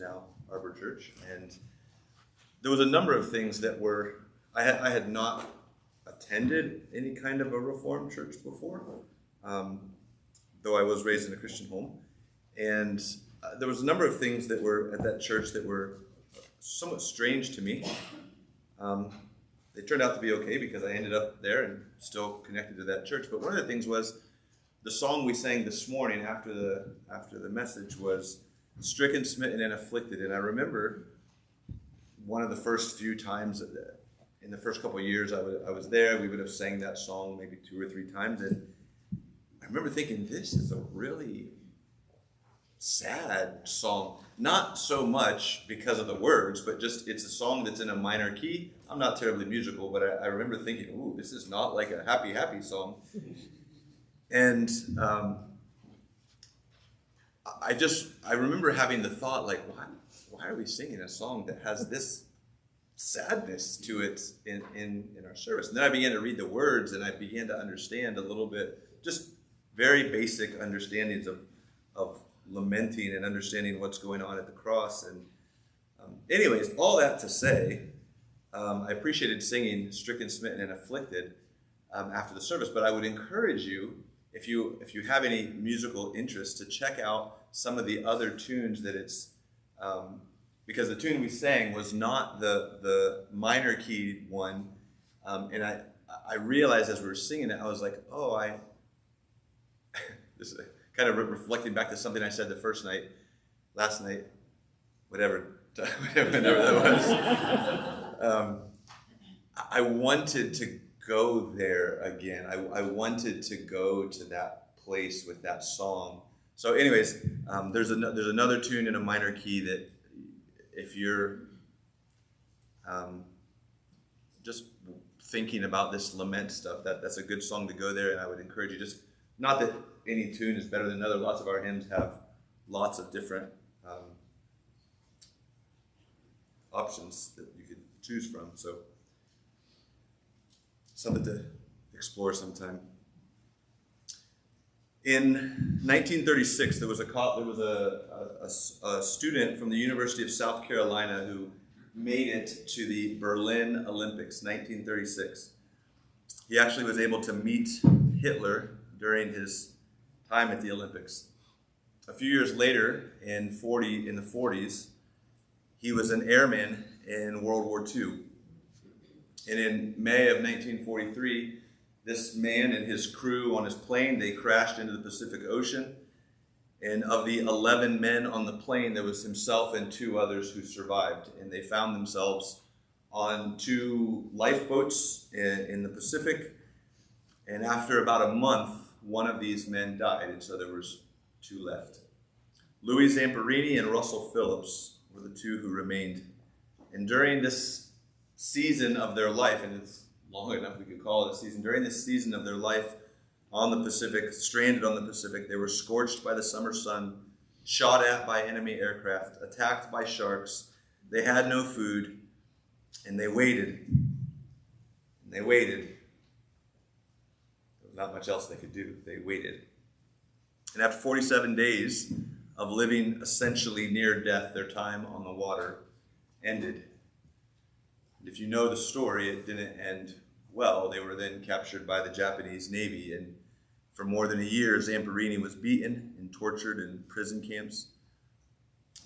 now Arbor Church, and there was a number of things that were, I had not attended any kind of a Reformed church before, though I was raised in a Christian home, and there was a number of things that were at that church that were somewhat strange to me. They turned out to be okay because I ended up there and still connected to that church. But one of the things was the song we sang this morning after the message was "Stricken, Smitten, and Afflicted." And I remember one of the first few times in the first couple of years I was there, we would have sang that song maybe 2 or 3 times. And I remember thinking, this is a really sad song. Not so much because of the words, but just it's a song that's in a minor key. I'm not terribly musical, but I remember thinking, ooh, this is not like a happy, happy song. And I remember having the thought, like, why are we singing a song that has this sadness to it in our service? And then I began to read the words, and I began to understand a little bit, just very basic understandings of lamenting and understanding what's going on at the cross. And anyways, all that to say, I appreciated singing "Stricken, Smitten, and Afflicted" after the service, but I would encourage you, if you have any musical interest, to check out some of the other tunes that it's, because the tune we sang was not the minor key one, and I realized as we were singing it, I was like, oh, this is kind of reflecting back to something I said last night, whatever that was. I wanted to go there again. I wanted to go to that place with that song. So anyways, there's another tune in a minor key that if you're just thinking about this lament stuff, that's a good song to go there, and I would encourage you, just not that any tune is better than another. Lots of our hymns have lots of different options that you could choose from. So something to explore sometime. In 1936, there was a student from the University of South Carolina who made it to the Berlin Olympics, 1936. He actually was able to meet Hitler during his time at the Olympics. A few years later, in the 40s, he was an airman in World War II. And in May of 1943, this man and his crew on his plane, they crashed into the Pacific Ocean. And of the 11 men on the plane, there was himself and 2 others who survived. And they found themselves on 2 lifeboats in the Pacific. And after about a month, one of these men died, and so there was 2 left. Louis Zamperini and Russell Phillips were the 2 who remained. And during this season of their life, and it's long enough we could call it a season, during this season of their life on the Pacific, stranded on the Pacific, they were scorched by the summer sun, shot at by enemy aircraft, attacked by sharks. They had no food, and they waited. And they waited. There was not much else they could do. They waited. And after 47 days of living essentially near death, their time on the water ended. And if you know the story, it didn't end well. They were then captured by the Japanese Navy, and for more than a year, Zamperini was beaten and tortured in prison camps.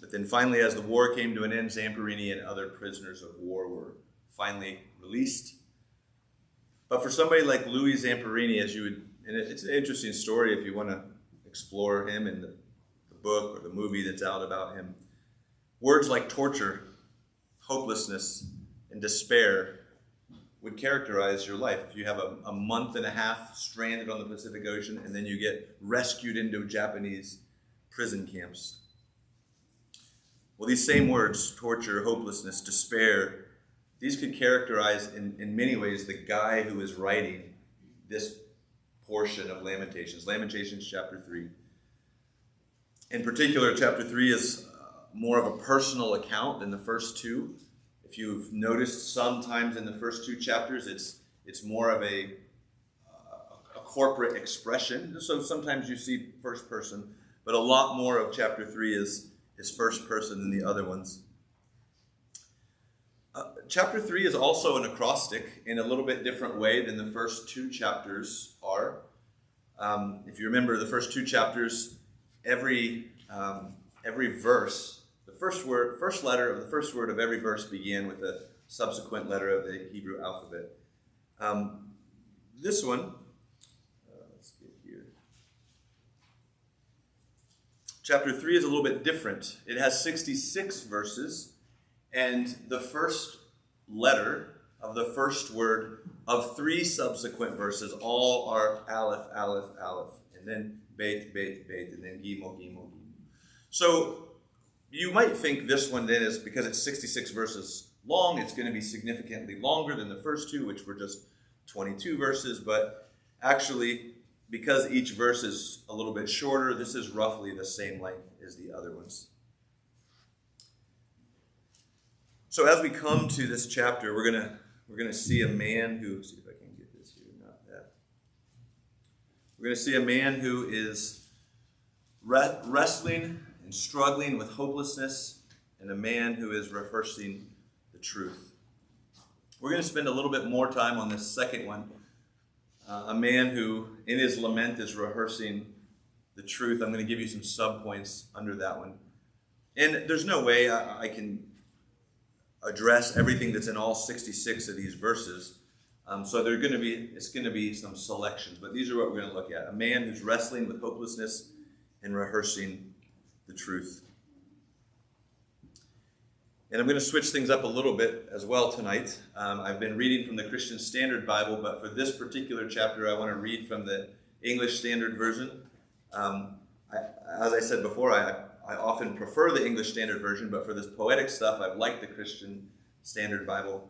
But then finally, as the war came to an end, Zamperini and other prisoners of war were finally released. But for somebody like Louis Zamperini, and it's an interesting story if you want to explore him in the book or the movie that's out about him, words like torture, hopelessness, and despair would characterize your life. If you have a month and a half stranded on the Pacific Ocean and then you get rescued into Japanese prison camps. Well, these same words, torture, hopelessness, despair, these could characterize in many ways the guy who is writing this portion of Lamentations, Lamentations chapter 3. In particular, chapter 3 is more of a personal account than the first 2. If you've noticed, sometimes in the first 2 chapters, it's more of a corporate expression. So sometimes you see first person, but a lot more of chapter 3 is is first person than the other ones. Chapter 3 is also an acrostic in a little bit different way than the first two chapters are. If you remember the first two chapters, every verse, the first letter of the first word of every verse began with a subsequent letter of the Hebrew alphabet. This one, let's get here. Chapter 3 is a little bit different. It has 66 verses, and the first letter of the first word of three subsequent verses all are Aleph, Aleph, Aleph, and then Beit, Beit, Beit, and then Gimel, Gimel, Gimel. So you might think this one then is, because it's 66 verses long, it's going to be significantly longer than the first two, which were just 22 verses, but actually, because each verse is a little bit shorter, this is roughly the same length as the other ones. So as we come to this chapter, we're gonna see a man who, see if I can get this here, not that. We're gonna see a man who is wrestling and struggling with hopelessness, and a man who is rehearsing the truth. We're going to spend a little bit more time on this second one. A man who, in his lament, is rehearsing the truth. I'm going to give you some subpoints under that one. And there's no way I can address everything that's in all 66 of these verses. So it's going to be some selections. But these are what we're going to look at. A man who's wrestling with hopelessness and rehearsing the truth. And I'm going to switch things up a little bit as well tonight. I've been reading from the Christian Standard Bible, but for this particular chapter, I want to read from the English Standard Version. As I said before, I often prefer the English Standard Version, but for this poetic stuff, I've liked the Christian Standard Bible.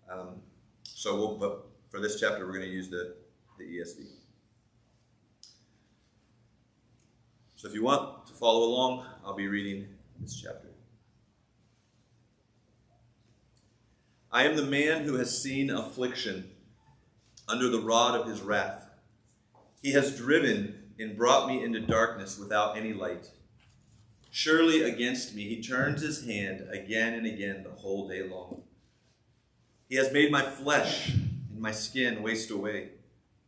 But for this chapter, we're going to use the ESV. So if you want to follow along, I'll be reading this chapter. I am the man who has seen affliction under the rod of his wrath. He has driven and brought me into darkness without any light. Surely against me he turns his hand again and again the whole day long. He has made my flesh and my skin waste away.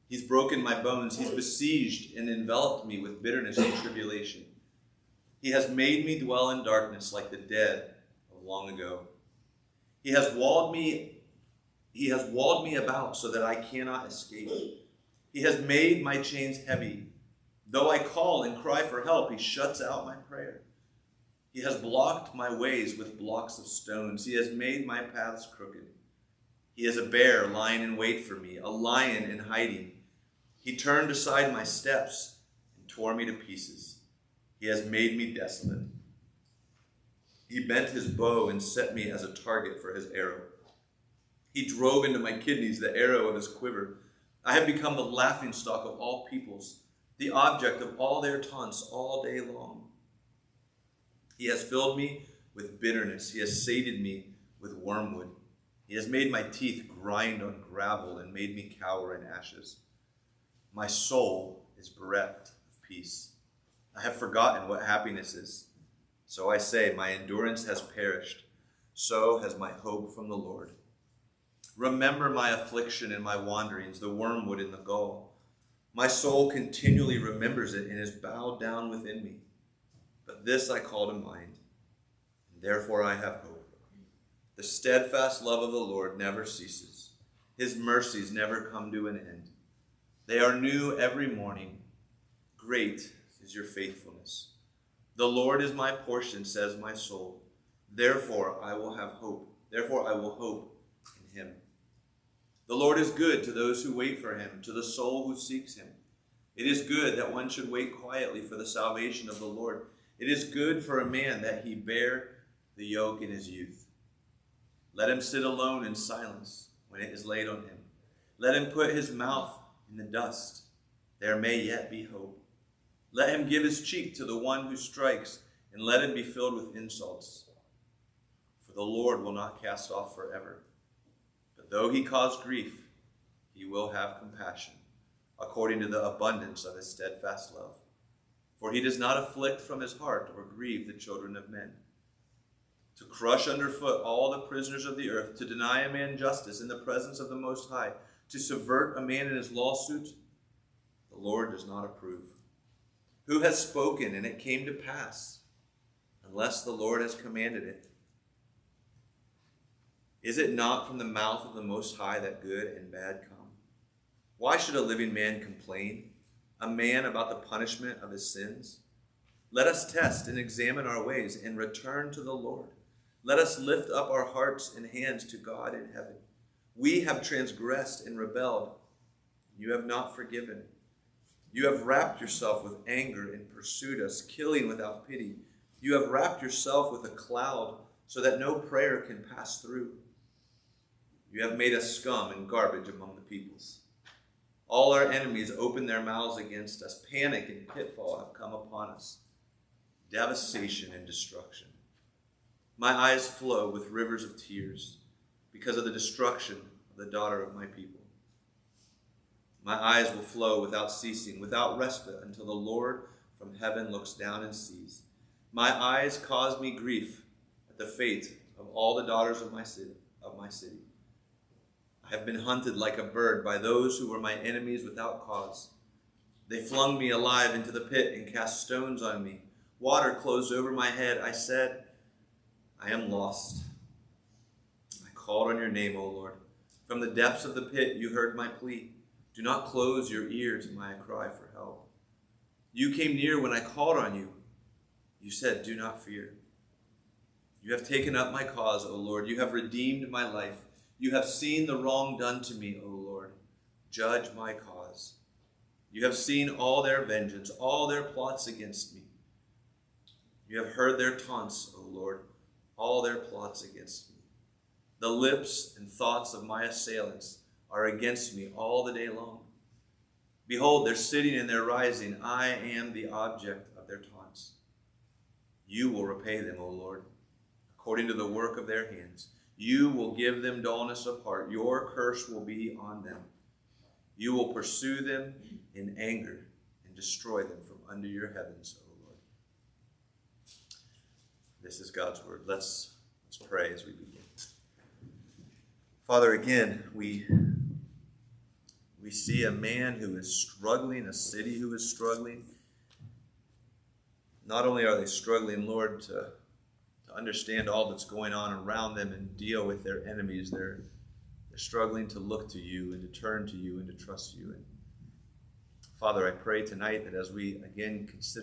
He's broken my bones. He's besieged and enveloped me with bitterness and tribulation. He has made me dwell in darkness like the dead of long ago. He has walled me about so that I cannot escape. He has made my chains heavy. Though I call and cry for help, he shuts out my prayer. He has blocked my ways with blocks of stones. He has made my paths crooked. He is a bear lying in wait for me, a lion in hiding. He turned aside my steps and tore me to pieces. He has made me desolate. He bent his bow and set me as a target for his arrow. He drove into my kidneys the arrow of his quiver. I have become the laughingstock of all peoples, the object of all their taunts all day long. He has filled me with bitterness. He has sated me with wormwood. He has made my teeth grind on gravel and made me cower in ashes. My soul is bereft of peace. I have forgotten what happiness is. So I say, my endurance has perished. So has my hope from the Lord. Remember my affliction and my wanderings, the wormwood and the gall. My soul continually remembers it and is bowed down within me. But this I call to mind, and therefore I have hope. The steadfast love of the Lord never ceases. His mercies never come to an end. They are new every morning. Great is your faithfulness. The Lord is my portion, says my soul. Therefore I will have hope. Therefore I will hope in him. The Lord is good to those who wait for him, to the soul who seeks him. It is good that one should wait quietly for the salvation of the Lord. It is good for a man that he bear the yoke in his youth. Let him sit alone in silence when it is laid on him. Let him put his mouth in the dust. There may yet be hope. Let him give his cheek to the one who strikes, and let him be filled with insults. For the Lord will not cast off forever. But though he cause grief, he will have compassion, according to the abundance of his steadfast love. For he does not afflict from his heart or grieve the children of men. To crush underfoot all the prisoners of the earth, to deny a man justice in the presence of the Most High, to subvert a man in his lawsuit, the Lord does not approve. Who has spoken and it came to pass, unless the Lord has commanded it? Is it not from the mouth of the Most High that good and bad come? Why should a living man complain, a man about the punishment of his sins? Let us test and examine our ways and return to the Lord. Let us lift up our hearts and hands to God in heaven. We have transgressed and rebelled. You have not forgiven. You have wrapped yourself with anger and pursued us, killing without pity. You have wrapped yourself with a cloud so that no prayer can pass through. You have made us scum and garbage among the peoples. All our enemies open their mouths against us. Panic and pitfall have come upon us. Devastation and destruction. My eyes flow with rivers of tears because of the destruction of the daughter of my people. My eyes will flow without ceasing, without respite, until the Lord from heaven looks down and sees. My eyes cause me grief at the fate of all the daughters of my city. I have been hunted like a bird by those who were my enemies without cause. They flung me alive into the pit and cast stones on me. Water closed over my head. I said, I am lost. I called on your name, O Lord. From the depths of the pit you heard my plea. Do not close your ear to my cry for help. You came near when I called on you. You said, do not fear. You have taken up my cause, O Lord. You have redeemed my life. You have seen the wrong done to me, O Lord. Judge my cause. You have seen all their vengeance, all their plots against me. You have heard their taunts, O Lord, all their plots against me. The lips and thoughts of my assailants are against me all the day long. Behold, their sitting and their rising, I am the object of their taunts. You will repay them, O Lord, according to the work of their hands. You will give them dullness of heart. Your curse will be on them. You will pursue them in anger and destroy them from under your heavens, O Lord. This is God's word. Let's pray as we begin. Father, again, we see a man who is struggling, a city who is struggling. Not only are they struggling, Lord, to understand all that's going on around them and deal with their enemies, they're struggling to look to you and to turn to you and to trust you. And Father, I pray tonight that as we again consider